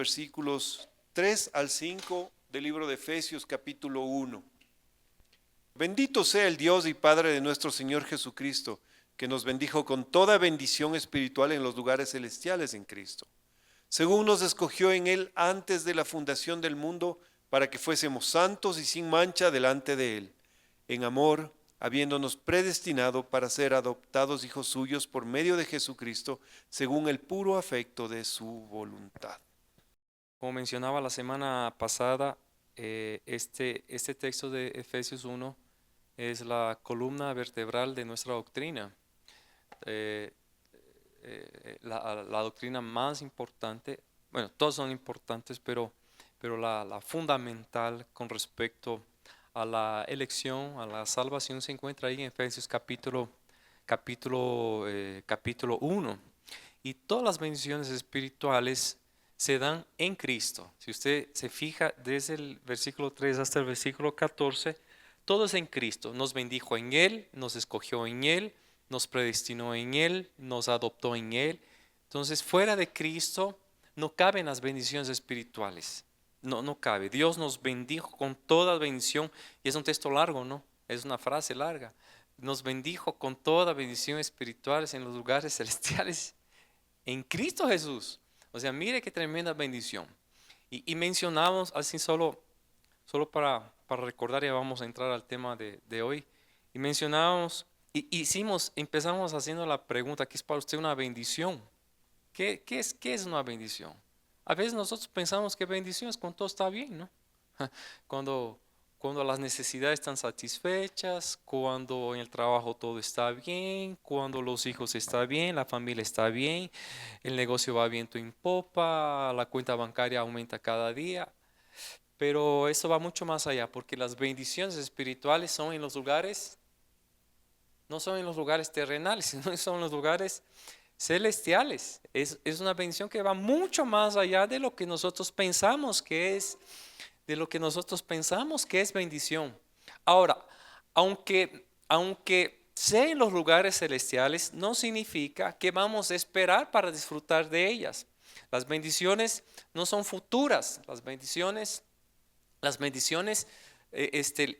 versículos 3 al 5 del libro de Efesios capítulo 1. Bendito sea el Dios y Padre de nuestro Señor Jesucristo, que nos bendijo con toda bendición espiritual en los lugares celestiales en Cristo, según nos escogió en Él antes de la fundación del mundo, para que fuésemos santos y sin mancha delante de Él, en amor, habiéndonos predestinado para ser adoptados hijos suyos por medio de Jesucristo, según el puro afecto de su voluntad. Como mencionaba la semana pasada, este texto de Efesios 1 es la columna vertebral de nuestra doctrina. La doctrina más importante, bueno, todas son importantes, pero la fundamental con respecto a la elección, a la salvación, se encuentra ahí en Efesios capítulo 1. Y todas las bendiciones espirituales se dan en Cristo. Si usted se fija desde el versículo 3 hasta el versículo 14, todo es en Cristo. Nos bendijo en Él, nos escogió en Él, nos predestinó en Él, nos adoptó en Él. Entonces, fuera de Cristo no caben las bendiciones espirituales. No cabe. Dios nos bendijo con toda bendición. Y es un texto largo, ¿no? Es una frase larga. Nos bendijo con toda bendición espiritual en los lugares celestiales en Cristo Jesús. O sea, mire qué tremenda bendición. Y mencionamos, así solo para recordar, ya vamos a entrar al tema de hoy. Y mencionábamos, empezamos haciendo la pregunta: ¿qué es para usted una bendición? ¿Qué es una bendición? A veces nosotros pensamos que bendición es cuando todo está bien, ¿no? Cuando las necesidades están satisfechas, cuando en el trabajo todo está bien, cuando los hijos están bien, la familia está bien, el negocio va viento en popa, la cuenta bancaria aumenta cada día. Pero eso va mucho más allá, porque las bendiciones espirituales son en los lugares, no son en los lugares terrenales, sino son en los lugares celestiales. Es una bendición que va mucho más allá de lo que nosotros pensamos que es, bendición. Ahora, aunque sea en los lugares celestiales, no significa que vamos a esperar para disfrutar de ellas. Las bendiciones no son futuras. Las bendiciones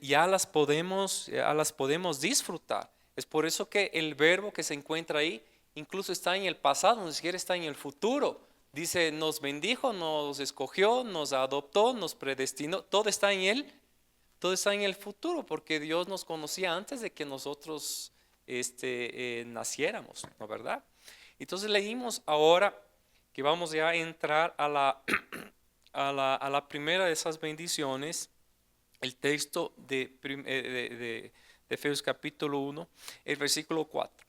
ya las podemos disfrutar. Es por eso que el verbo que se encuentra ahí incluso está en el pasado, ni siquiera está en el futuro. Dice, nos bendijo, nos escogió, nos adoptó, nos predestinó. Todo está en Él, todo está en el futuro, porque Dios nos conocía antes de que nosotros naciéramos, ¿no, verdad? Entonces leímos ahora que vamos ya a entrar a la primera de esas bendiciones, el texto de Efesios capítulo 1, el versículo 4.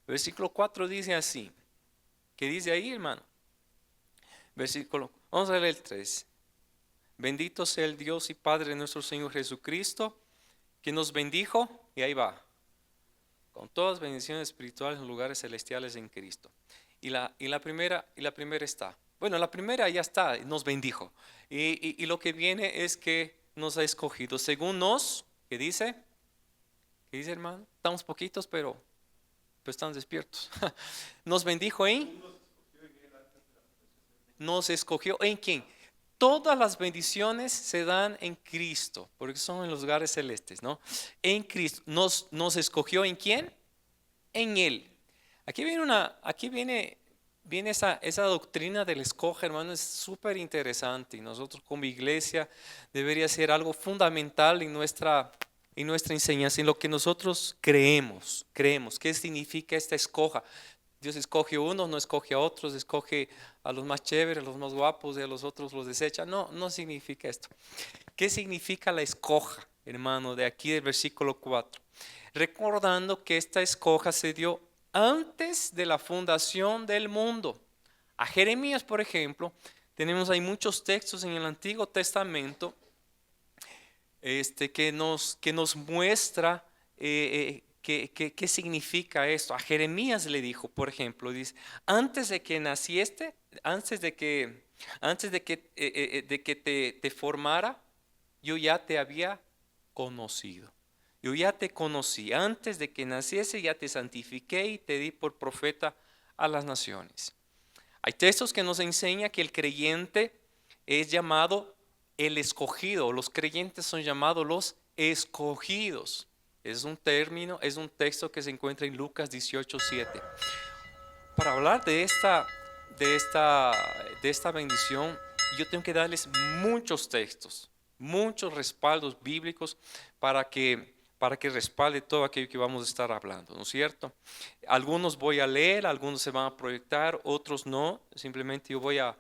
El versículo 4 dice así. ¿Qué dice ahí, hermano? Vamos a leer el 3. Bendito sea el Dios y Padre de nuestro Señor Jesucristo, que nos bendijo, y ahí va, con todas bendiciones espirituales en lugares celestiales en Cristo. Y la primera está. Bueno, la primera ya está, nos bendijo. Y lo que viene es que nos ha escogido según ¿qué dice? ¿Qué dice, hermano? Estamos poquitos, pero estamos despiertos. Nos bendijo nos escogió ¿en quién? Todas las bendiciones se dan en Cristo, porque son en los lugares celestes, ¿no? En Cristo. ¿Nos escogió en quién? En Él. Aquí viene esa doctrina del escoge, hermano, es súper interesante. Y nosotros como iglesia debería ser algo fundamental en nuestra enseñanza, en lo que nosotros creemos. ¿Qué significa esta escoja? Dios escoge a unos, no escoge a otros, escoge a los más chéveres, a los más guapos, y a los otros los desecha. No significa esto. ¿Qué significa la escoja, hermano, de aquí del versículo 4? Recordando que esta escoja se dio antes de la fundación del mundo. A Jeremías, por ejemplo, tenemos ahí muchos textos en el Antiguo Testamento que nos muestra qué significa esto. A Jeremías le dijo, por ejemplo, dice, antes de que nacieste, antes de que te formara, yo ya te había conocido. Yo ya te conocí, antes de que naciese ya te santifiqué y te di por profeta a las naciones. Hay textos que nos enseñan que el creyente es llamado el escogido. Los creyentes son llamados los escogidos. Es un término, es un texto que se encuentra en Lucas 18:7. Para hablar de esta bendición, yo tengo que darles muchos textos, muchos respaldos bíblicos para que respalde todo aquello que vamos a estar hablando, ¿no es cierto? Algunos voy a leer, algunos se van a proyectar, otros no. Simplemente yo voy a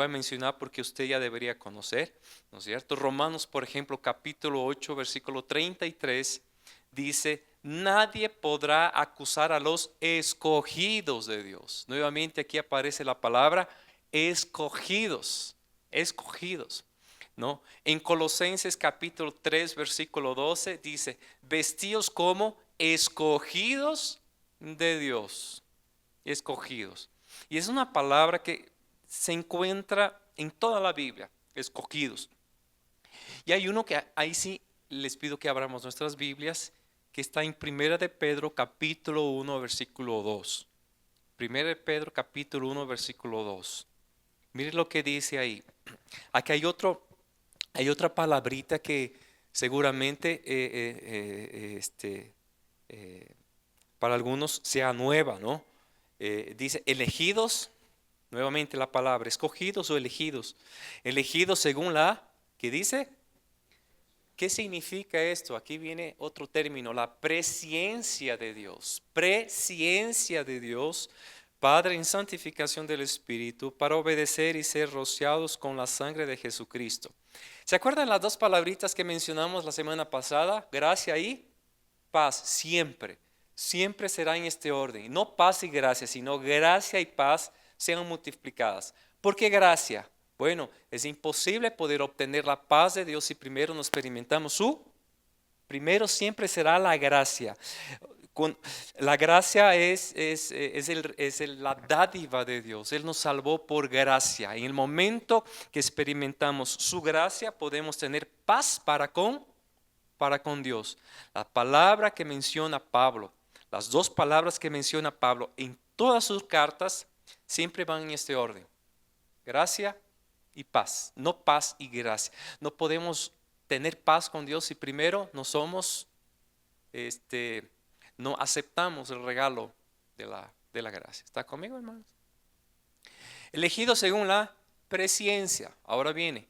mencionar porque usted ya debería conocer, ¿no es cierto? Romanos, por ejemplo, capítulo 8, versículo 33, dice: nadie podrá acusar a los escogidos de Dios. Nuevamente aquí aparece la palabra escogidos, escogidos, ¿no? En Colosenses capítulo 3, versículo 12 dice: vestíos como escogidos de Dios, escogidos. Y es una palabra que se encuentra en toda la Biblia, escogidos. Y hay uno que ahí sí les pido que abramos nuestras Biblias, que está en 1 de Pedro capítulo 1 versículo 2. 1 de Pedro capítulo 1 versículo 2. Miren lo que dice ahí. Aquí hay otra palabrita que seguramente para algunos sea nueva, ¿no? Dice elegidos, nuevamente la palabra, escogidos o elegidos. Elegidos según ¿qué dice? ¿Qué significa esto? Aquí viene otro término, la presciencia de Dios. Presciencia de Dios, Padre, en santificación del Espíritu, para obedecer y ser rociados con la sangre de Jesucristo. ¿Se acuerdan las dos palabritas que mencionamos la semana pasada? Gracia y paz, siempre. Siempre será en este orden. No paz y gracia, sino gracia y paz sean multiplicadas. ¿Por qué gracia? Bueno, es imposible poder obtener la paz de Dios si primero no experimentamos primero siempre será la gracia. La gracia es la dádiva de Dios. Él nos salvó por gracia. En el momento que experimentamos su gracia, podemos tener paz para con Dios. La palabra que menciona Pablo, las dos palabras que menciona Pablo en todas sus cartas, siempre van en este orden: gracia y paz, no paz y gracia. No podemos tener paz con Dios si primero no somos, no aceptamos el regalo de la gracia. ¿Está conmigo, hermanos? Elegido según la presciencia. Ahora viene.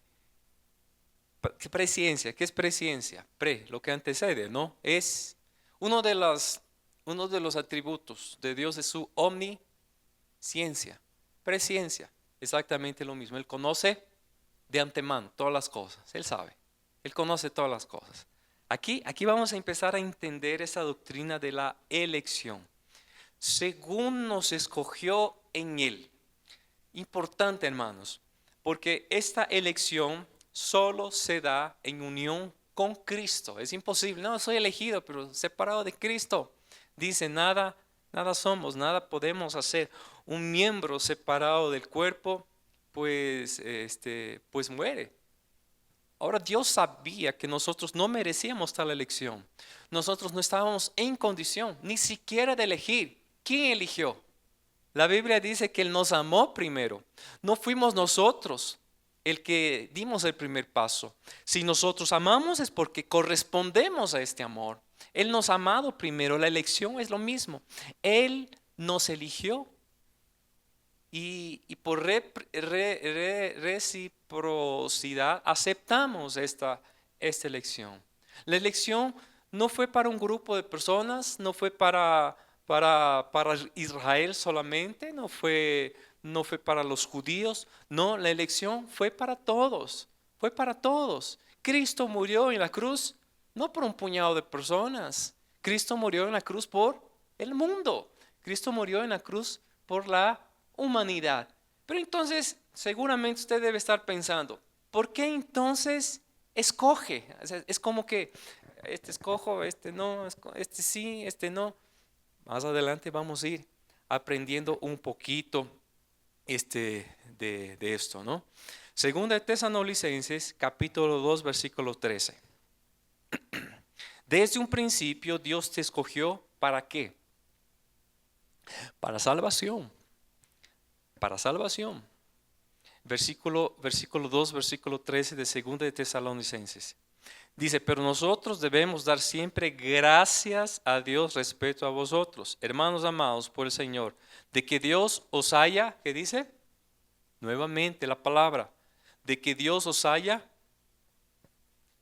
¿Qué presciencia? ¿Qué es presciencia? Lo que antecede, ¿no? Es uno de los atributos de Dios de su omnisciencia. Presciencia. Exactamente lo mismo. Él conoce de antemano todas las cosas. Él sabe. Él conoce todas las cosas. Aquí vamos a empezar a entender esa doctrina de la elección. Según nos escogió en Él. Importante, hermanos, porque esta elección solo se da en unión con Cristo. Es imposible. No, soy elegido, pero separado de Cristo. Dice, nada somos, nada podemos hacer. Un miembro separado del cuerpo, pues muere. Ahora Dios sabía que nosotros no merecíamos tal elección. Nosotros no estábamos en condición ni siquiera de elegir. ¿Quién eligió? La Biblia dice que Él nos amó primero. No fuimos nosotros el que dimos el primer paso. Si nosotros amamos es porque correspondemos a este amor. Él nos ha amado primero. La elección es lo mismo. Él nos eligió. Y por reciprocidad aceptamos esta elección. La elección no fue para un grupo de personas, no fue para Israel solamente, no fue para los judíos. No, la elección fue para todos, fue para todos. Cristo murió en la cruz no por un puñado de personas. Cristo murió en la cruz por el mundo. Cristo murió en la cruz por la humanidad. Pero entonces seguramente usted debe estar pensando, ¿por qué entonces escoge? O sea, es como que escojo, no, este sí, no. Más adelante vamos a ir aprendiendo un poquito de esto, ¿no? Segunda de Tesalonicenses capítulo 2 versículo 13. Desde un principio Dios te escogió, ¿para qué? Para salvación. Para salvación. versículo 2, versículo 13 de 2 de Tesalonicenses. Dice, pero nosotros debemos dar siempre gracias a Dios respecto a vosotros, hermanos amados por el Señor, de que Dios os haya, ¿qué dice? Nuevamente la palabra, de que Dios os haya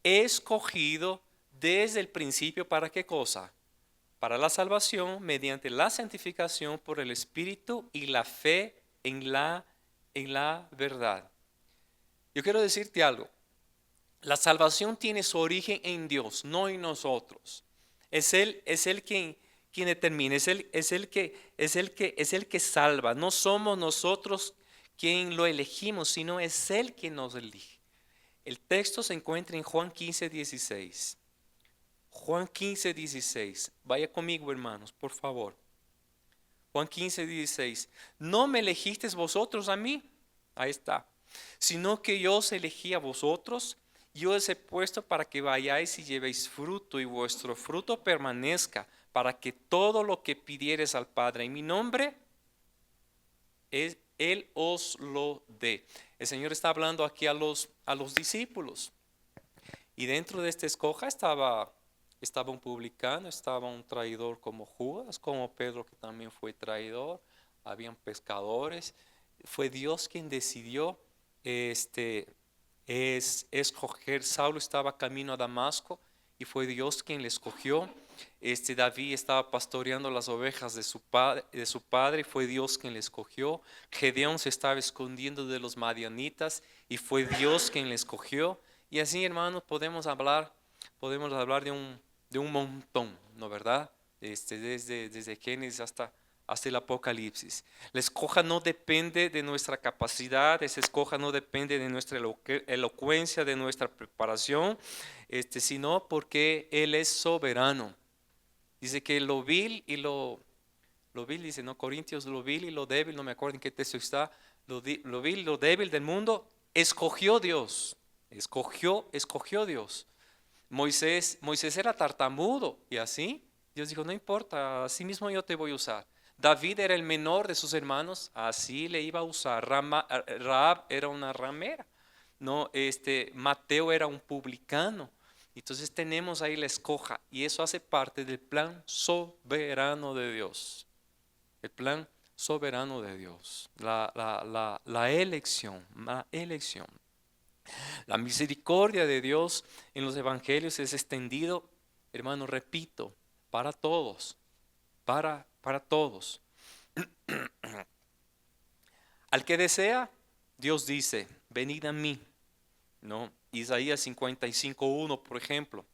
escogido desde el principio. ¿Para qué cosa? Para la salvación mediante la santificación por el Espíritu y la fe en la verdad. Yo quiero decirte algo. La salvación tiene su origen en Dios, no en nosotros. Es Él quien determina, es el que salva. No somos nosotros quien lo elegimos, sino es Él quien nos elige. El texto se encuentra en Juan 15:16. Juan 15:16. Vaya conmigo, hermanos, por favor. Juan 15:16. No me elegisteis vosotros a mí. Ahí está. Sino que yo os elegí a vosotros. Yo os he puesto para que vayáis y llevéis fruto y vuestro fruto permanezca, para que todo lo que pidiereis al Padre en mi nombre, Él os lo dé. El Señor está hablando aquí a los discípulos. Y dentro de esta escoja estaba un publicano, estaba un traidor como Judas, como Pedro, que también fue traidor. Habían pescadores. Fue Dios quien decidió escoger. Saulo estaba camino a Damasco y fue Dios quien le escogió. David estaba pastoreando las ovejas de su padre y fue Dios quien le escogió. Gedeón se estaba escondiendo de los madianitas y fue Dios quien le escogió. Y así, hermanos, podemos hablar de un montón, ¿no verdad? Desde Génesis hasta el Apocalipsis. La escoja no depende de nuestra capacidad, esa escoja no depende de nuestra elocuencia, de nuestra preparación, sino porque Él es soberano. Dice que lo vil y lo vil, dice, no, Corintios, lo vil y lo débil, no me acuerdo en qué texto está, lo vil y lo débil del mundo, escogió Dios, escogió Dios. Moisés era tartamudo y así Dios dijo, no importa, así mismo yo te voy a usar. David era el menor de sus hermanos, así le iba a usar. Rahab era una ramera, no, Mateo era un publicano. Entonces tenemos ahí la escoja y eso hace parte del plan soberano de Dios. El plan soberano de Dios, la elección. La misericordia de Dios en los evangelios es extendido, hermano, repito, para todos, para todos. Al que desea, Dios dice, venid a mí, ¿no? Isaías 55:1, por ejemplo.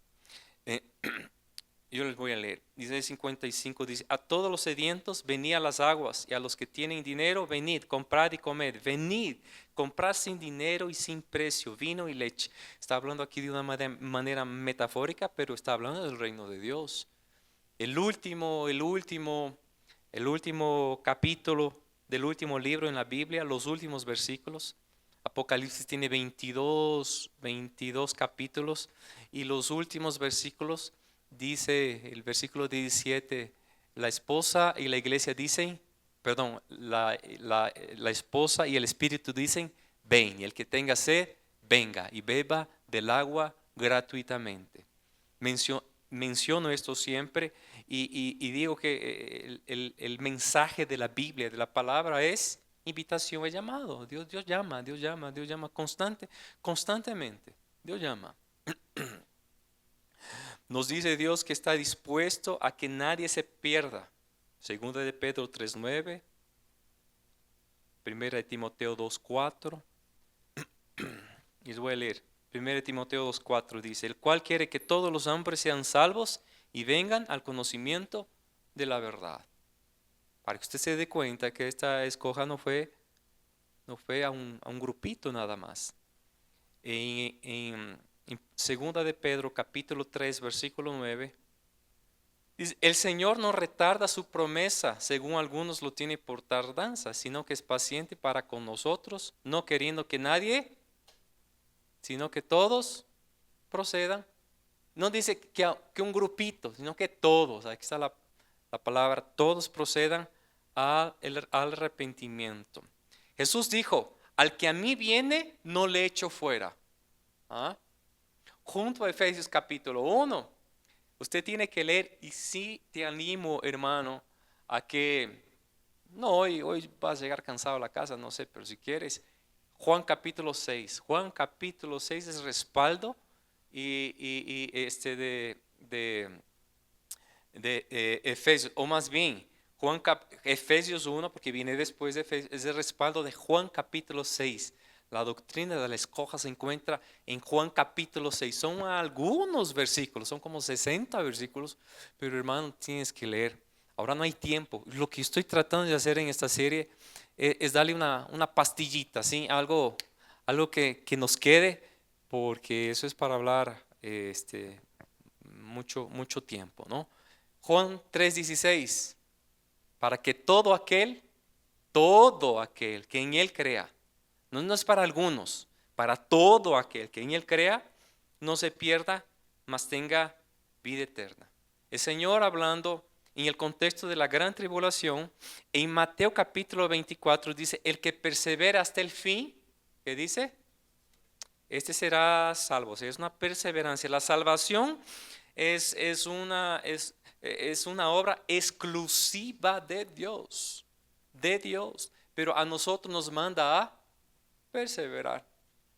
Yo les voy a leer. Isaías 55 dice, a todos los sedientos venid a las aguas, y a los que tienen dinero, venid, comprad y comed. Venid, comprad sin dinero y sin precio, vino y leche. Está hablando aquí de una manera metafórica, pero está hablando del reino de Dios. El último capítulo del último libro en la Biblia, los últimos versículos. Apocalipsis tiene 22 capítulos y los últimos versículos dice el versículo 17, la esposa y la iglesia dicen, perdón, la esposa y el espíritu dicen, ven, y el que tenga sed, venga y beba del agua gratuitamente. Menciono esto siempre y digo que el mensaje de la Biblia, de la palabra es invitación, es llamado. Dios llama constantemente. Dios llama. Nos dice Dios que está dispuesto a que nadie se pierda. Segunda de Pedro 3:9, Primera de Timoteo 2:4. Y les voy a leer. Primera de Timoteo 2:4 dice, el cual quiere que todos los hombres sean salvos y vengan al conocimiento de la verdad. Para que usted se dé cuenta que esta escoja no fue a un grupito nada más. En segunda de Pedro capítulo 3 versículo 9 dice, el Señor no retarda su promesa según algunos lo tiene por tardanza, sino que es paciente para con nosotros, no queriendo que nadie, sino que todos procedan. No dice que un grupito, sino que todos, aquí está la palabra, todos procedan al arrepentimiento. Jesús dijo, Al que a mí viene, no le echo fuera. ¿Ah? Junto a Efesios capítulo 1, usted tiene que leer, y sí te animo, hermano, a que, no, hoy vas a llegar cansado a la casa, no sé, pero si quieres, Juan capítulo 6. Juan capítulo 6 es respaldo de Efesios, o más bien, Efesios 1, porque viene después de Efesios, es el respaldo de Juan capítulo 6. La doctrina de la escoja se encuentra en Juan capítulo 6. Son algunos versículos, son como 60 versículos, pero hermano, tienes que leer. Ahora no hay tiempo. Lo que estoy tratando de hacer en esta serie es darle una pastillita, ¿sí? Algo que nos quede, porque eso es para hablar mucho tiempo, ¿no? Juan 3:16, para que todo aquel que en Él crea, no es para algunos, para todo aquel que en Él crea, no se pierda, mas tenga vida eterna. El Señor hablando en el contexto de la gran tribulación, en Mateo capítulo 24 dice, el que persevera hasta el fin, ¿qué dice? Este será salvo. O sea, es una perseverancia. La salvación es una obra exclusiva de Dios, pero a nosotros nos manda a perseverar.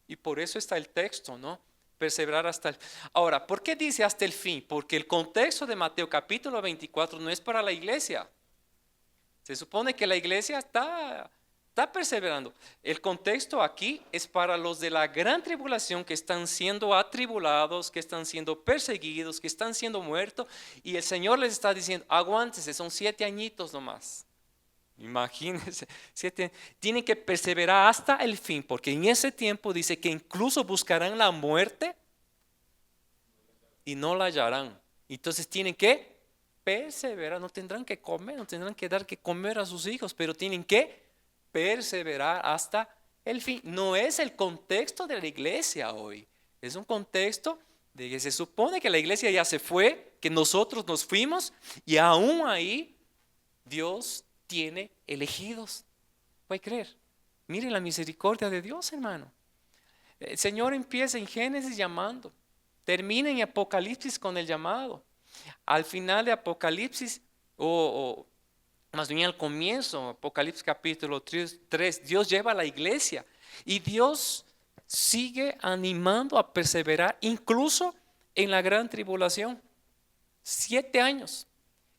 Y por eso está el texto, ¿no? Perseverar hasta el... Ahora, ¿por qué dice hasta el fin? Porque el contexto de Mateo capítulo 24 no es para la iglesia. Se supone que la iglesia está perseverando. El contexto aquí es para los de la gran tribulación que están siendo atribulados, que están siendo perseguidos, que están siendo muertos. Y el Señor les está diciendo, aguántese, son 7 añitos nomás. Imagínense, tienen que perseverar hasta el fin, porque en ese tiempo dice que incluso buscarán la muerte y no la hallarán. Entonces tienen que perseverar, no tendrán que comer, no tendrán que dar que comer a sus hijos, pero tienen que perseverar hasta el fin. No es el contexto de la iglesia hoy, es un contexto de que se supone que la iglesia ya se fue, que nosotros nos fuimos y aún ahí Dios tiene elegidos. ¿Puede creer? Miren la misericordia de Dios, hermano. El Señor empieza en Génesis llamando, termina en Apocalipsis con el llamado. Al final de Apocalipsis, o más bien al comienzo, Apocalipsis capítulo 3, Dios lleva a la iglesia y Dios sigue animando a perseverar incluso en la gran tribulación. 7 años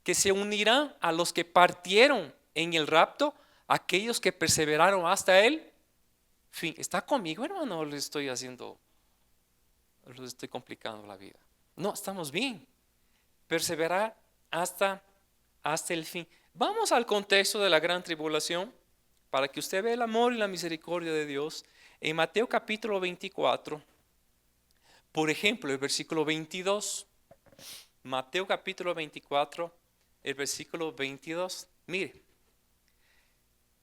que se unirán a los que partieron en el rapto, aquellos que perseveraron hasta el fin. ¿Está conmigo, hermano? Les estoy complicando la vida. No, estamos bien. Perseverar hasta el fin. Vamos al contexto de la gran tribulación para que usted vea el amor y la misericordia de Dios. En Mateo capítulo 24, por ejemplo, el versículo 22. Mateo capítulo 24, el versículo 22. Mire.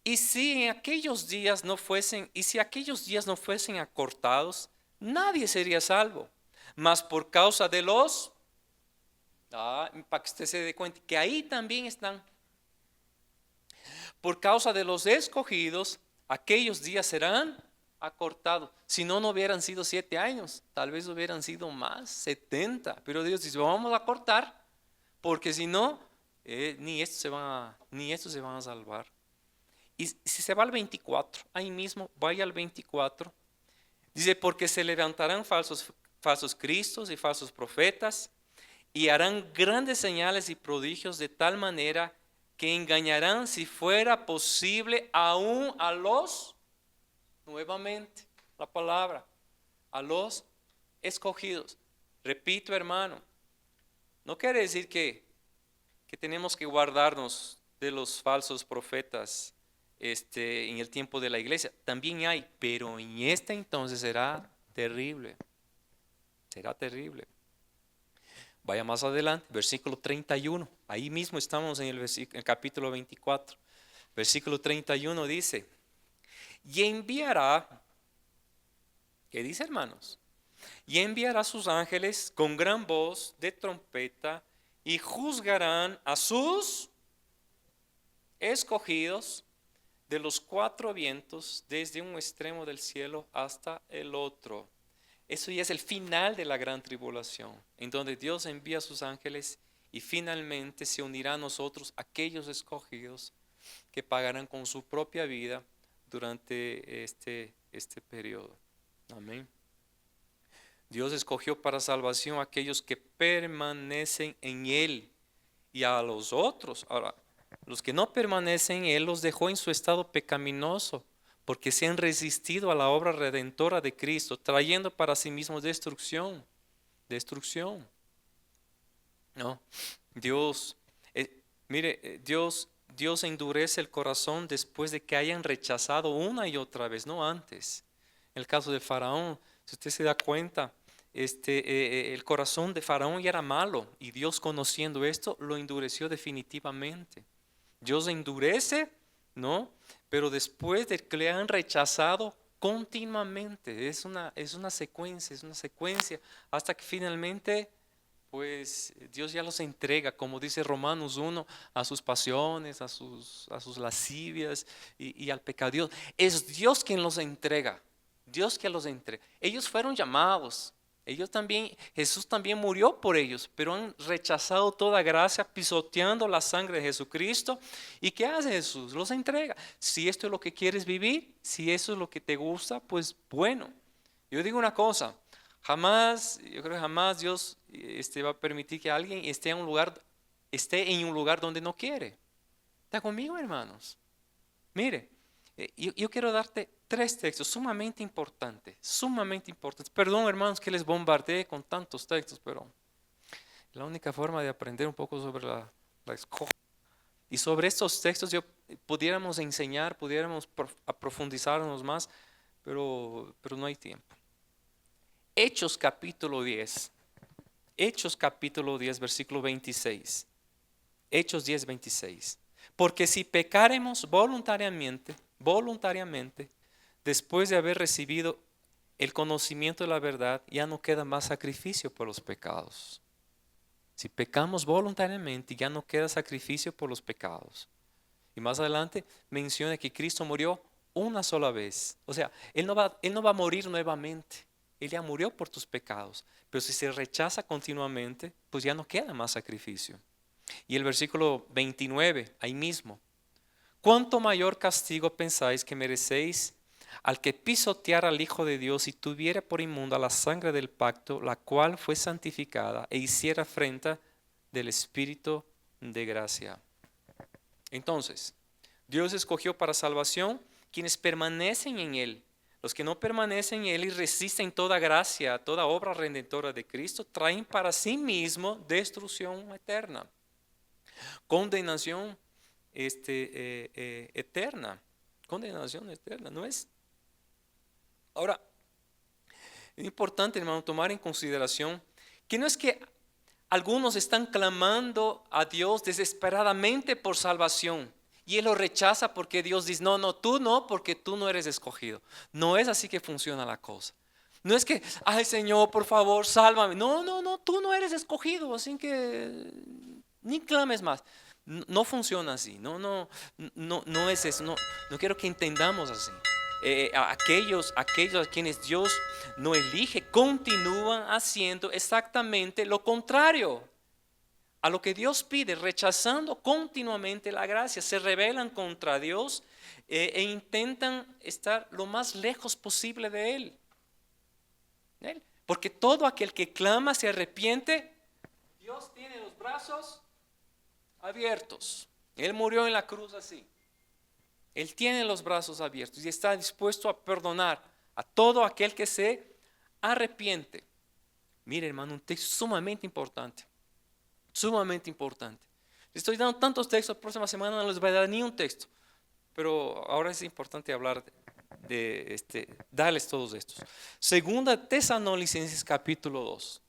Y si aquellos días no fuesen acortados, nadie sería salvo. Mas por causa de los, para que usted se dé cuenta que ahí también están. Por causa de los escogidos, aquellos días serán acortados. Si no, no hubieran sido 7 años, tal vez hubieran sido más, 70. Pero Dios dice, vamos a cortar, porque si no, ni estos se van a salvar. Y si se va al 24, ahí mismo, vaya al 24. Dice, porque se levantarán falsos cristos y falsos profetas y harán grandes señales y prodigios de tal manera que engañarán, si fuera posible, aún a los, nuevamente la palabra, a los escogidos. Repito, hermano, no quiere decir que tenemos que guardarnos de los falsos profetas en el tiempo de la iglesia. También hay, pero en este entonces será terrible. Será terrible. Vaya más adelante, versículo 31. Ahí mismo estamos en el capítulo 24. Versículo 31 dice, y enviará, ¿qué dice, hermanos? Y enviará a sus ángeles con gran voz de trompeta y juzgarán a sus escogidos de los cuatro vientos, desde un extremo del cielo hasta el otro. Eso ya es el final de la gran tribulación, en donde Dios envía a sus ángeles y finalmente se unirá a nosotros aquellos escogidos que pagarán con su propia vida durante este periodo. Amén. Dios escogió para salvación a aquellos que permanecen en Él, y a los otros, ahora, los que no permanecen en Él los dejó en su estado pecaminoso, porque se han resistido a la obra redentora de Cristo, trayendo para sí mismos destrucción. No, Dios, Dios endurece el corazón después de que hayan rechazado una y otra vez, no antes. En el caso de Faraón, si usted se da cuenta, el corazón de Faraón ya era malo, y Dios, conociendo esto, lo endureció definitivamente. Dios endurece, ¿no? Pero después de que le han rechazado continuamente, es una secuencia, hasta que finalmente, pues Dios ya los entrega, como dice Romanos 1, a sus pasiones, a sus lascivias y al pecado. Es Dios quien los entrega, Dios que los entrega. Ellos fueron llamados. Jesús también murió por ellos, pero han rechazado toda gracia, pisoteando la sangre de Jesucristo. ¿Y qué hace Jesús? Los entrega. Si esto es lo que quieres vivir, si eso es lo que te gusta, pues bueno. Yo digo una cosa, yo creo que jamás Dios va a permitir que alguien esté en un lugar donde no quiere. ¿Está conmigo, hermanos? Mire, yo quiero darte 3 textos sumamente importantes. Perdón, hermanos, que les bombardeé con tantos textos, pero la única forma de aprender un poco sobre la escoja. Y sobre estos textos pudiéramos enseñar, pudiéramos profundizarnos más, pero no hay tiempo. Hechos capítulo 10, versículo 26. Hechos 10, 26. Porque si pecaremos voluntariamente, después de haber recibido el conocimiento de la verdad, ya no queda más sacrificio por los pecados. Si pecamos voluntariamente, ya no queda sacrificio por los pecados. Y más adelante menciona que Cristo murió una sola vez. O sea, Él no va a morir nuevamente. Él ya murió por tus pecados. Pero si se rechaza continuamente, pues ya no queda más sacrificio. Y el versículo 29, ahí mismo. ¿Cuánto mayor castigo pensáis que merecéis al que pisoteara al Hijo de Dios y tuviera por inmunda la sangre del pacto, la cual fue santificada, e hiciera afrenta del Espíritu de gracia? Entonces, Dios escogió para salvación quienes permanecen en Él. Los que no permanecen en Él y resisten toda gracia, toda obra redentora de Cristo, traen para sí mismo destrucción eterna, condenación eterna. Condenación eterna, ¿no es? Ahora, es importante, hermano, tomar en consideración que no es que algunos están clamando a Dios desesperadamente por salvación y Él lo rechaza porque Dios dice, no, tú no, porque tú no eres escogido. No es así que funciona la cosa. No es que, ay Señor, por favor, sálvame. No, tú no eres escogido, así que ni clames más. No funciona así, no es eso, no quiero que entendamos así. Aquellos a quienes Dios no elige continúan haciendo exactamente lo contrario a lo que Dios pide, rechazando continuamente la gracia. Se rebelan contra Dios e intentan estar lo más lejos posible de Él. Porque todo aquel que clama, se arrepiente, Dios tiene los brazos abiertos. Él murió en la cruz así. Él tiene los brazos abiertos y está dispuesto a perdonar a todo aquel que se arrepiente. Mire, hermano, un texto sumamente importante. Sumamente importante. Estoy dando tantos textos, la próxima semana no les voy a dar ni un texto. Pero ahora es importante hablar darles todos estos. Segunda Tesalonicenses capítulo 2.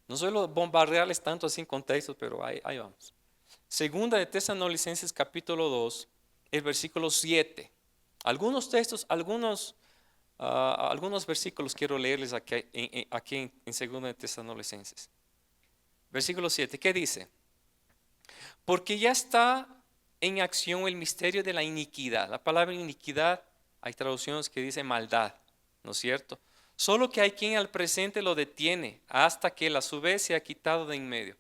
No suelo bombardearles tanto así en textos, pero ahí vamos. Segunda de Tesalonicenses capítulo 2, el versículo 7. Algunos textos, algunos versículos quiero leerles aquí en Segunda de Tesalonicenses. Versículo 7, ¿qué dice? Porque ya está en acción el misterio de la iniquidad. La palabra iniquidad, hay traducciones que dicen maldad, ¿no es cierto? Solo que hay quien al presente lo detiene hasta que él a su vez se ha quitado de en medio.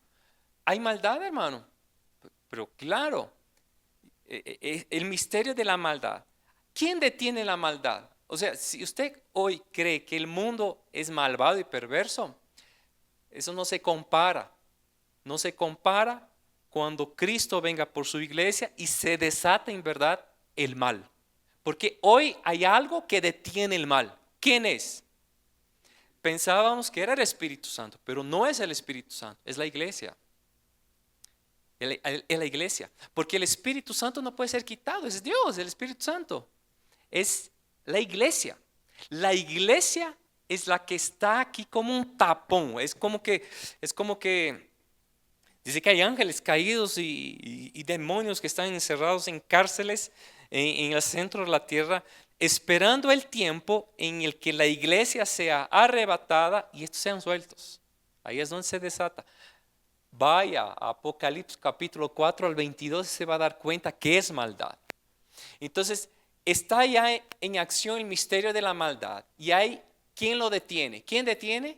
¿Hay maldad, hermano? Pero claro, el misterio de la maldad. ¿Quién detiene la maldad? O sea, si usted hoy cree que el mundo es malvado y perverso, eso no se compara. No se compara cuando Cristo venga por su iglesia y se desata en verdad el mal. Porque hoy hay algo que detiene el mal. ¿Quién es? Pensábamos que era el Espíritu Santo, pero no es el Espíritu Santo, es la iglesia. Es la iglesia. Porque el Espíritu Santo no puede ser quitado, es Dios, el Espíritu Santo. Es la iglesia. La iglesia es la que está aquí como un tapón. Es como que dice que hay ángeles caídos y demonios que están encerrados en cárceles en el centro de la tierra, esperando el tiempo en el que la iglesia sea arrebatada y estos sean sueltos. Ahí es donde se desata. Vaya a Apocalipsis capítulo 4 al 22 y se va a dar cuenta que es maldad. Entonces, está ya en acción el misterio de la maldad y hay quien lo detiene. ¿Quién detiene?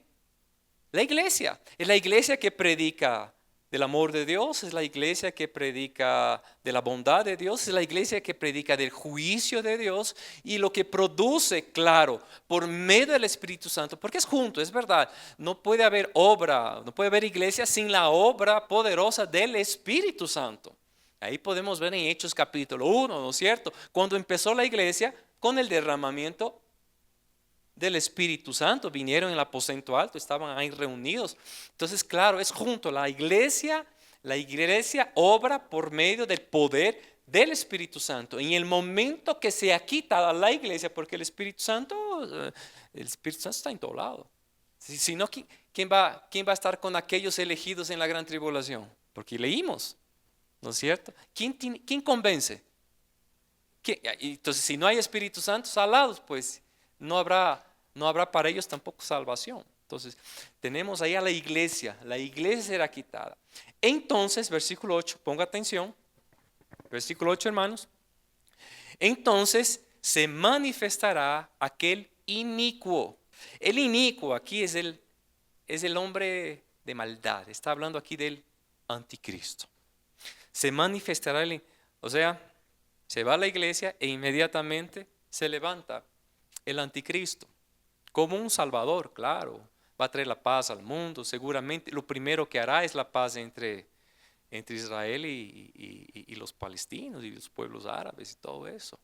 La iglesia. Es la iglesia que predica del amor de Dios, es la iglesia que predica de la bondad de Dios, es la iglesia que predica del juicio de Dios y lo que produce, claro, por medio del Espíritu Santo, porque es junto, es verdad, no puede haber obra, no puede haber iglesia sin la obra poderosa del Espíritu Santo. Ahí podemos ver en Hechos capítulo 1, ¿no es cierto? Cuando empezó la iglesia con el derramamiento del Espíritu Santo, vinieron en el aposento alto, estaban ahí reunidos. Entonces, claro, es junto, la iglesia obra por medio del poder del Espíritu Santo. En el momento que se ha quitado la iglesia, porque el Espíritu Santo está en todo lado. Si no, ¿quién va a estar con aquellos elegidos en la gran tribulación? Porque leímos, ¿no es cierto? ¿Quién convence? Entonces, si no hay Espíritu Santo salados, pues no habrá para ellos tampoco salvación. Entonces, tenemos ahí a la iglesia será quitada. Entonces, versículo 8, ponga atención, versículo 8, hermanos. Entonces se manifestará aquel inicuo. El inicuo aquí es el hombre de maldad. Está hablando aquí del anticristo. Se manifestará o sea, se va a la iglesia e inmediatamente se levanta el anticristo. Como un salvador, claro, va a traer la paz al mundo, seguramente lo primero que hará es la paz entre Israel y los palestinos y los pueblos árabes y todo eso.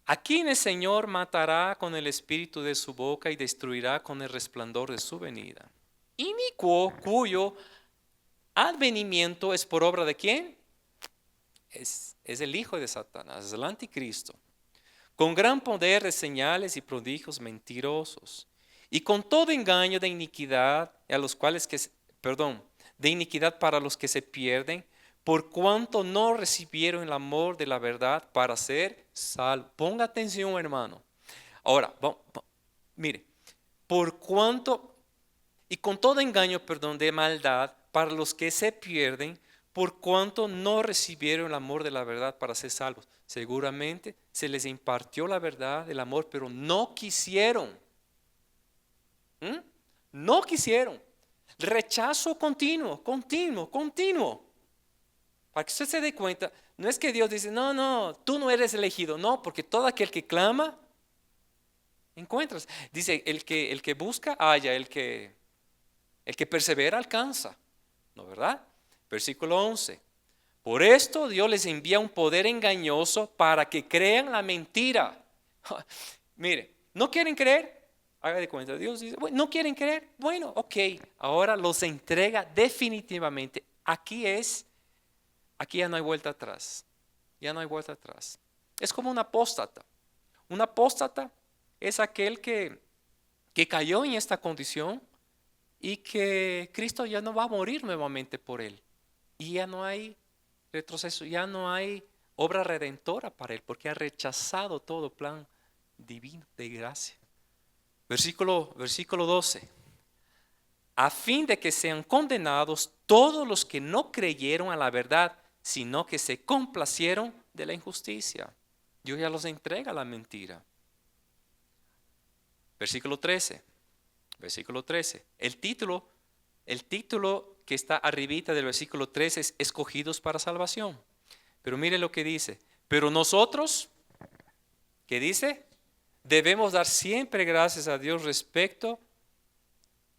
A quien el Señor matará con el espíritu de su boca y destruirá con el resplandor de su venida. Inicuo, cuyo advenimiento es por obra de ¿quién? Es el hijo de Satanás, es el anticristo. Con gran poder de señales y prodigios mentirosos, y con todo engaño de iniquidad de iniquidad para los que se pierden, por cuanto no recibieron el amor de la verdad para ser salvos. Ponga atención, hermano. Ahora, mire, por cuanto, y con todo engaño, de maldad para los que se pierden, por cuanto no recibieron el amor de la verdad para ser salvos. Seguramente se les impartió la verdad, el amor, pero no quisieron. No quisieron. Rechazo continuo. Para que usted se dé cuenta, no es que Dios dice, no, tú no eres elegido. No, porque todo aquel que clama, encuentras. Dice, el que busca, halla, el que persevera, alcanza. ¿No, verdad? Versículo 11. Por esto Dios les envía un poder engañoso para que crean la mentira. Mire, ¿no quieren creer? Haga de cuenta, Dios dice, bueno, ¿no quieren creer? Bueno, ok, ahora los entrega definitivamente. Aquí ya no hay vuelta atrás. Ya no hay vuelta atrás. Es como un apóstata. Un apóstata es aquel que cayó en esta condición y que Cristo ya no va a morir nuevamente por él. Y ya no hay retroceso, ya no hay obra redentora para él, porque ha rechazado todo plan divino de gracia. Versículo 12. A fin de que sean condenados todos los que no creyeron a la verdad, sino que se complacieron de la injusticia. Dios ya los entrega la mentira. Versículo 13. Versículo 13. El título que está arribita del versículo 13 es escogidos para salvación. Pero mire lo que dice. Pero nosotros, ¿qué dice? Debemos dar siempre gracias a Dios respecto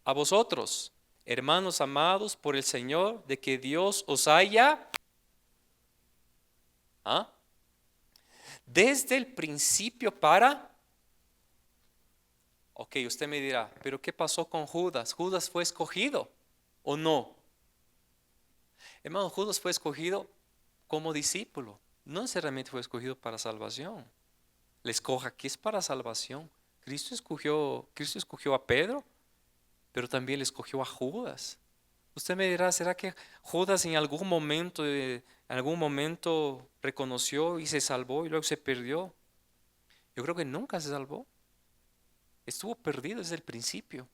a vosotros, hermanos amados por el Señor, de que Dios os haya desde el principio para... Ok, usted me dirá, pero ¿qué pasó con Judas? ¿Judas fue escogido o no? Hermano, Judas fue escogido como discípulo, no necesariamente fue escogido para salvación. Le escoja que es para salvación. Cristo escogió a Pedro, pero también le escogió a Judas. Usted me dirá, ¿será que Judas en algún momento reconoció y se salvó y luego se perdió? Yo creo que nunca se salvó. Estuvo perdido desde el principio.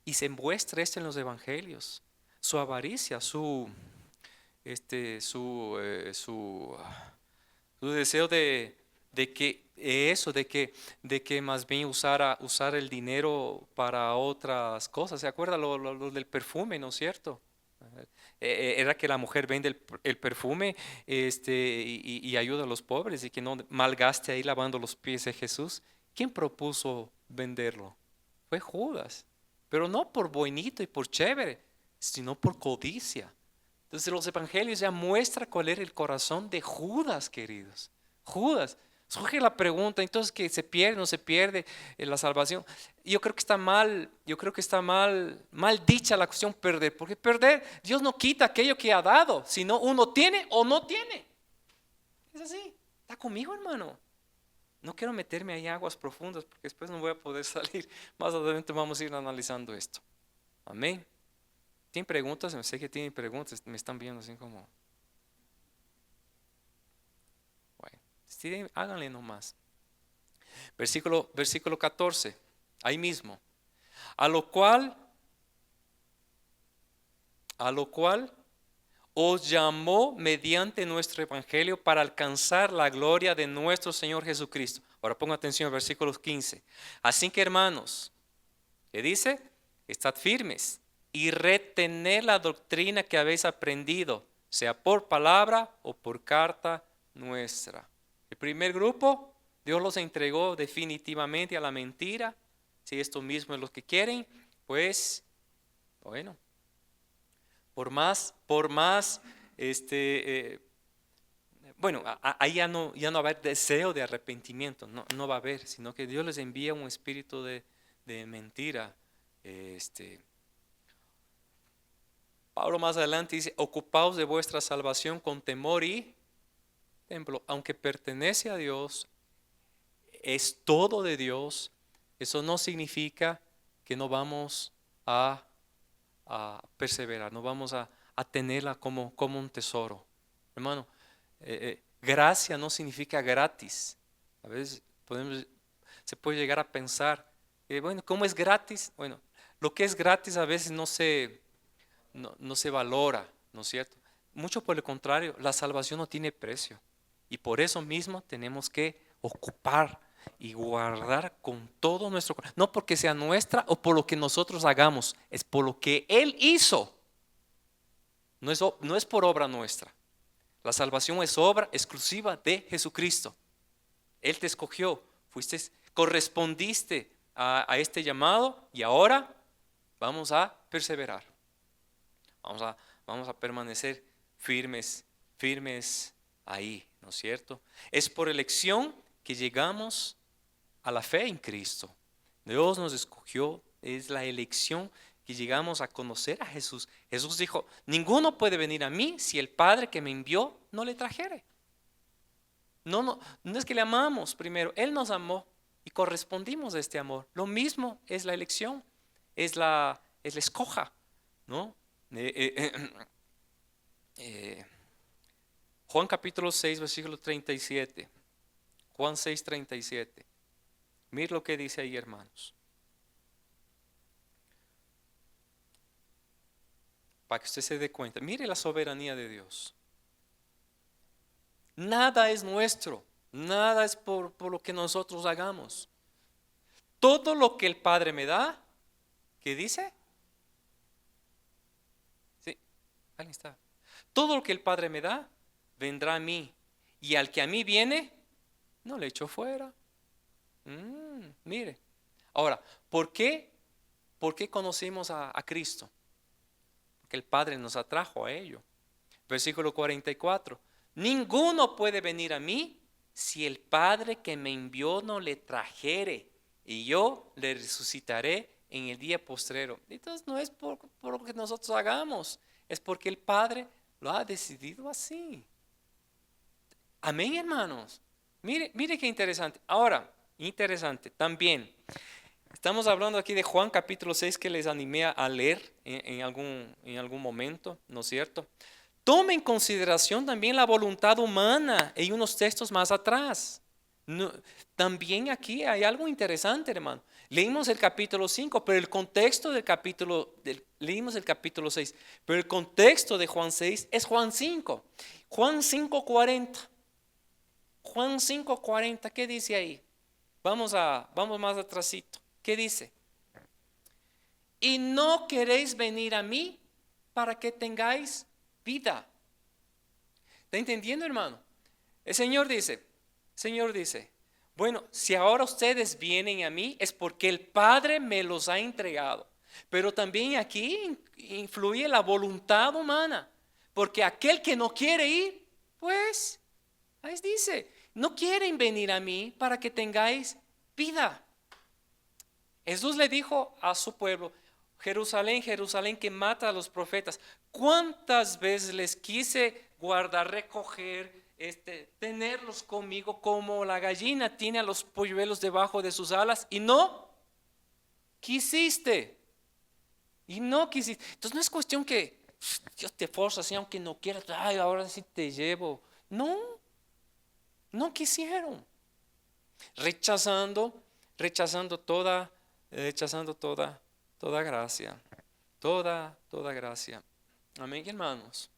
Y se muestra esto en los evangelios. Su avaricia, su deseo de que más bien usar el dinero para otras cosas. ¿Se acuerda lo del perfume, no es cierto? Era que la mujer vende el perfume y ayuda a los pobres y que no malgaste ahí lavando los pies de Jesús. ¿Quién propuso venderlo? Fue Judas, pero no por bonito y por chévere, sino por codicia. Entonces los evangelios ya muestran cuál era el corazón de Judas, queridos. Judas. Surge la pregunta, entonces, ¿que se pierde o no se pierde la salvación? Yo creo que está mal dicha la cuestión perder, porque perder, Dios no quita aquello que ha dado, sino uno tiene o no tiene. Es así. ¿Está conmigo, hermano? No quiero meterme ahí en aguas profundas, porque después no voy a poder salir. Más adelante vamos a ir analizando esto. Amén. ¿Tienen preguntas? Sé que tienen preguntas, me están viendo así como... Bueno, sí, háganle nomás. Versículo 14, ahí mismo. A lo cual os llamó mediante nuestro evangelio para alcanzar la gloria de nuestro Señor Jesucristo. Ahora ponga atención al versículo 15. Así que, hermanos, ¿qué dice? Estad firmes y retened la doctrina que habéis aprendido, sea por palabra o por carta nuestra. El primer grupo, Dios los entregó definitivamente a la mentira. Si esto mismo es lo que quieren, pues, bueno, por más, bueno, ahí ya no va a haber deseo de arrepentimiento, no va a haber, sino que Dios les envía un espíritu de mentira. Pablo más adelante dice, ocupaos de vuestra salvación con temor y temblor. Aunque pertenece a Dios, es todo de Dios, eso no significa que no vamos a perseverar, no vamos a tenerla como un tesoro. Hermano, gracia no significa gratis. A veces se puede llegar a pensar, bueno, ¿cómo es gratis? Bueno, lo que es gratis a veces no se valora, ¿no es cierto? Mucho por el contrario, la salvación no tiene precio. Y por eso mismo tenemos que ocupar y guardar con todo nuestro corazón. No porque sea nuestra o por lo que nosotros hagamos, es por lo que Él hizo. No es por obra nuestra. La salvación es obra exclusiva de Jesucristo. Él te escogió, correspondiste a este llamado y ahora vamos a perseverar. Vamos a permanecer firmes ahí, ¿no es cierto? Es por elección que llegamos a la fe en Cristo. Dios nos escogió, es la elección que llegamos a conocer a Jesús. Jesús dijo, ninguno puede venir a mí si el Padre que me envió no le trajere. No es que le amamos primero, Él nos amó y correspondimos a este amor. Lo mismo es la elección, es la escoja, ¿no? Juan capítulo 6, versículo 37. Juan 6, 37. Mire lo que dice ahí, hermanos. Para que usted se dé cuenta. Mire la soberanía de Dios. Nada es nuestro, nada es por lo que nosotros hagamos. Todo lo que el Padre me da, ¿qué dice? Sí, ahí está. Todo lo que el Padre me da, vendrá a mí. Y al que a mí viene, no le echo fuera. Mire. Ahora, ¿por qué? ¿Por qué conocimos a Cristo? Porque el Padre nos atrajo a ello. Versículo 44. Ninguno puede venir a mí si el Padre que me envió no le trajere, y yo le resucitaré en el día postrero. Entonces no es por lo que nosotros hagamos, es porque el Padre lo ha decidido así. Amén, hermanos. Mire qué interesante. Ahora, interesante también. Estamos hablando aquí de Juan capítulo 6 que les animé a leer en algún momento, ¿no es cierto? Tome en consideración también la voluntad humana en unos textos más atrás. También aquí hay algo interesante, hermano. Leímos el capítulo 5, pero el contexto leímos el capítulo 6, pero el contexto de Juan 6 es Juan 5. Juan 5:40. Juan 5:40, ¿qué dice ahí? Vamos más atrasito. ¿Qué dice? Y no queréis venir a mí para que tengáis vida. ¿Está entendiendo, hermano? Señor dice, bueno, si ahora ustedes vienen a mí es porque el Padre me los ha entregado. Pero también aquí influye la voluntad humana. Porque aquel que no quiere ir, pues, ahí dice, no quieren venir a mí para que tengáis vida. Jesús le dijo a su pueblo, Jerusalén, Jerusalén, que mata a los profetas. ¿Cuántas veces les quise guardar, recoger, tenerlos conmigo como la gallina tiene a los polluelos debajo de sus alas? Y no quisiste. Y no quisiste. Entonces no es cuestión que Dios te forza así, aunque no quieras, ay, ahora sí te llevo. No, no quisieron. Rechazando toda gracia, toda gracia. Amén, hermanos.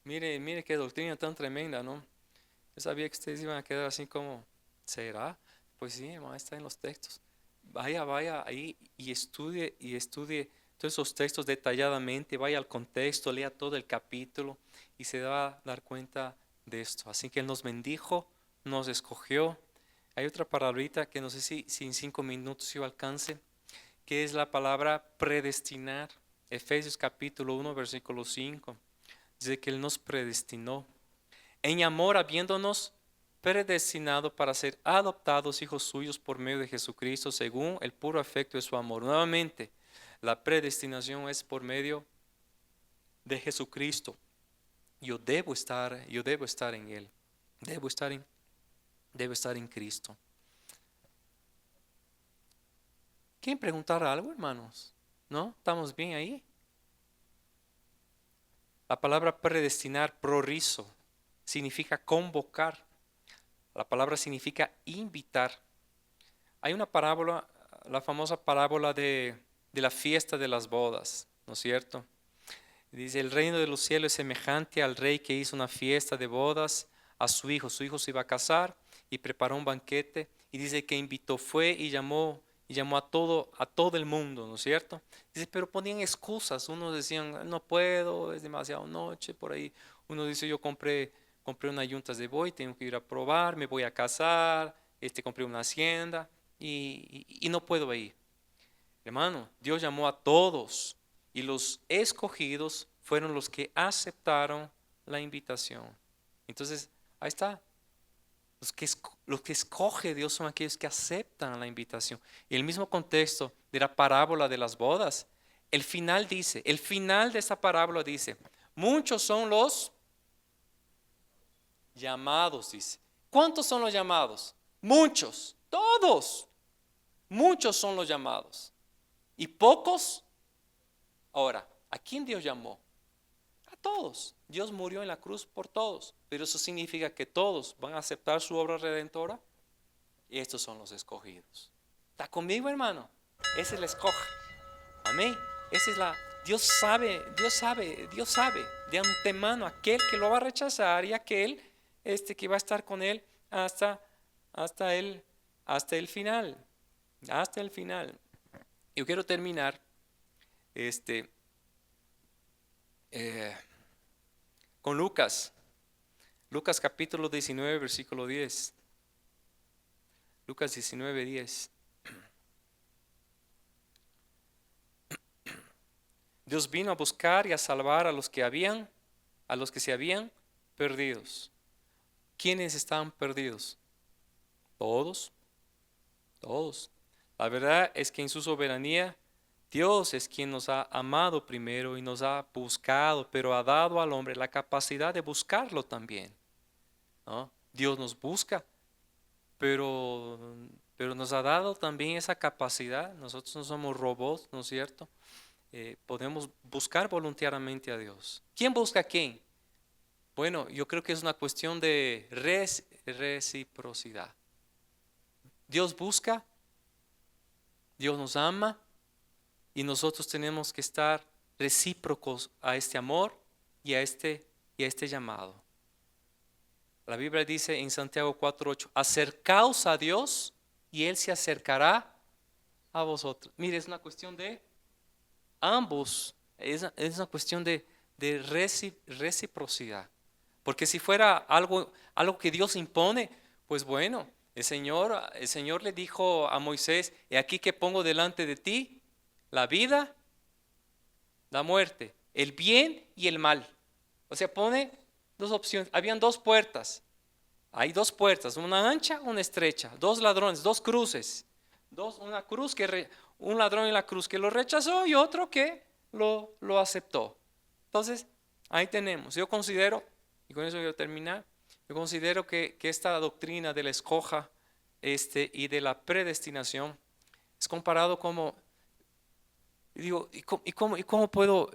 Mire qué doctrina tan tremenda, ¿no? Yo sabía que ustedes iban a quedar así como, ¿será? Pues sí, hermano, está en los textos. Vaya ahí y estudie todos esos textos detalladamente, vaya al contexto, lea todo el capítulo y se va a dar cuenta de esto. Así que Él nos bendijo, nos escogió. Hay otra palabrita que no sé si en 5 minutos yo alcance, que es la palabra predestinar. Efesios capítulo 1, versículo 5. Dice que Él nos predestinó en amor, habiéndonos predestinado para ser adoptados hijos suyos por medio de Jesucristo, según el puro afecto de su amor. Nuevamente, la predestinación es por medio de Jesucristo. Yo debo estar en Él. Debo estar en Cristo. ¿Quieren preguntar algo, hermanos? ¿No? ¿Estamos bien ahí? La palabra predestinar, prorizo, significa convocar. La palabra significa invitar. Hay una parábola, la famosa parábola de la fiesta de las bodas, ¿no es cierto? Dice, el reino de los cielos es semejante al rey que hizo una fiesta de bodas a su hijo. Su hijo se iba a casar y preparó un banquete. Y dice que fue y llamó a todo el mundo, ¿no es cierto? Dice, pero ponían excusas. Unos decían, no puedo, es demasiado noche, por ahí. Uno dice, yo compré unas yuntas de buey, tengo que ir a probar, me voy a casar, compré una hacienda y no puedo ir. Hermano, Dios llamó a todos y los escogidos fueron los que aceptaron la invitación. Entonces, ahí está. Los que escoge Dios son aquellos que aceptan la invitación. Y el mismo contexto de la parábola de las bodas, el final de esta parábola dice, muchos son los llamados, dice. ¿Cuántos son los llamados? Muchos, todos. Muchos son los llamados. ¿Y pocos? Ahora, ¿a quién Dios llamó? A todos. Dios murió en la cruz por todos. Pero eso significa que todos van a aceptar su obra redentora. Y estos son los escogidos. ¿Está conmigo, hermano? Ese es el escoge. Amén. Esa es Dios sabe de antemano aquel que lo va a rechazar y aquel que va a estar con él hasta el final. Hasta el final. Yo quiero terminar con Lucas. Lucas capítulo 19, versículo 10. Lucas 19, 10. Dios vino a buscar y a salvar a los que se habían perdidos. ¿Quiénes estaban perdidos? Todos. Todos. La verdad es que en su soberanía, Dios es quien nos ha amado primero y nos ha buscado, pero ha dado al hombre la capacidad de buscarlo también, ¿no? Dios nos busca, pero nos ha dado también esa capacidad. Nosotros no somos robots, ¿no es cierto? Podemos buscar voluntariamente a Dios. ¿Quién busca a quién? Bueno, yo creo que es una cuestión de reciprocidad. Dios busca, Dios nos ama y nosotros tenemos que estar recíprocos a este amor y a este llamado. La Biblia dice en Santiago 4:8, acercaos a Dios y Él se acercará a vosotros. Mire, es una cuestión de ambos, es una cuestión de reciprocidad. Porque si fuera algo que Dios impone, pues bueno, el Señor le dijo a Moisés, he aquí que pongo delante de ti la vida, la muerte, el bien y el mal. O sea, pone dos opciones. Habían dos puertas. Hay dos puertas, una ancha, una estrecha. Dos ladrones, dos cruces. Una cruz un ladrón en la cruz que lo rechazó y otro que lo aceptó. Entonces, ahí tenemos. Yo considero, y con eso voy a terminar, yo considero que esta doctrina de la escoja y de la predestinación es comparado como, digo, ¿y cómo puedo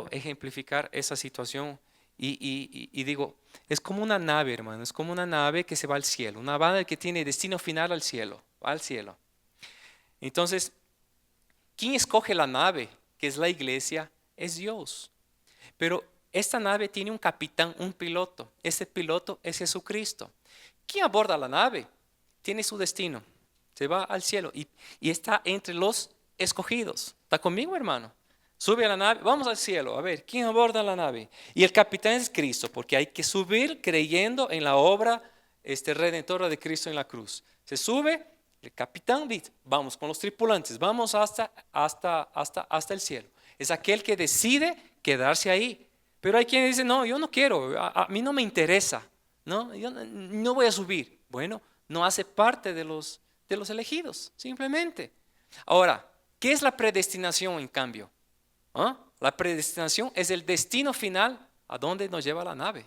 ejemplificar esa situación? Y digo, es como una nave, hermano, es como una nave que se va al cielo, una nave que tiene destino final al cielo, va al cielo. Entonces, ¿quién escoge la nave? Que es la iglesia, es Dios. Pero esta nave tiene un capitán, un piloto. Ese piloto es Jesucristo. ¿Quién aborda la nave? Tiene su destino. Se va al cielo y está entre los escogidos. ¿Está conmigo, hermano? Sube a la nave, vamos al cielo. A ver, ¿quién aborda la nave? Y el capitán es Cristo, porque hay que subir creyendo en la obra redentora de Cristo en la cruz. Se sube, el capitán dice, vamos con los tripulantes, vamos hasta el cielo. Es aquel que decide quedarse ahí. Pero hay quien dice, no, yo no quiero, a mí no me interesa, ¿no? Yo no voy a subir. Bueno, no hace parte de los elegidos, simplemente. Ahora, ¿qué es la predestinación en cambio? ¿Ah? La predestinación es el destino final a donde nos lleva la nave.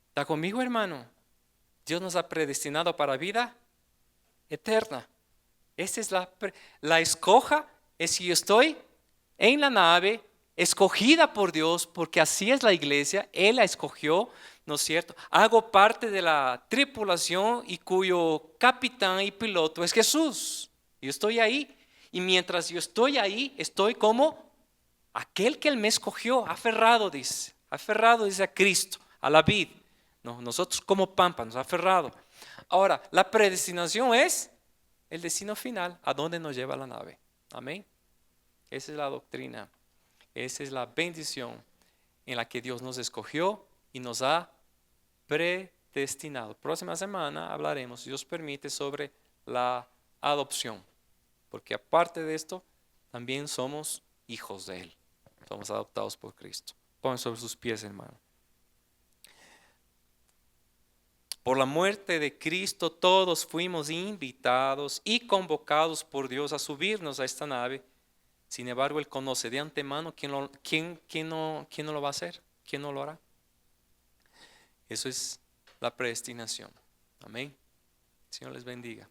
¿Está conmigo, hermano? Dios nos ha predestinado para vida eterna. Esta es la escoja, es si yo estoy en la nave, escogida por Dios, porque así es la iglesia, Él la escogió, ¿no es cierto? Hago parte de la tripulación y cuyo capitán y piloto es Jesús. Yo estoy ahí y mientras yo estoy ahí, estoy como aquel que Él me escogió, aferrado dice a Cristo, a la vid. No, nosotros como pámpanos, aferrado. Ahora, la predestinación es el destino final, a donde nos lleva la nave. Amén. Esa es la doctrina, esa es la bendición en la que Dios nos escogió y nos ha predestinado. Próxima semana hablaremos, si Dios permite, sobre la adopción, porque aparte de esto, también somos hijos de Él, somos adoptados por Cristo. Pongan sobre sus pies, hermano. Por la muerte de Cristo todos fuimos invitados y convocados por Dios a subirnos a esta nave. Sin embargo, Él conoce de antemano quién no lo va a hacer, quién no lo hará. Eso es la predestinación. Amén. Señor les bendiga.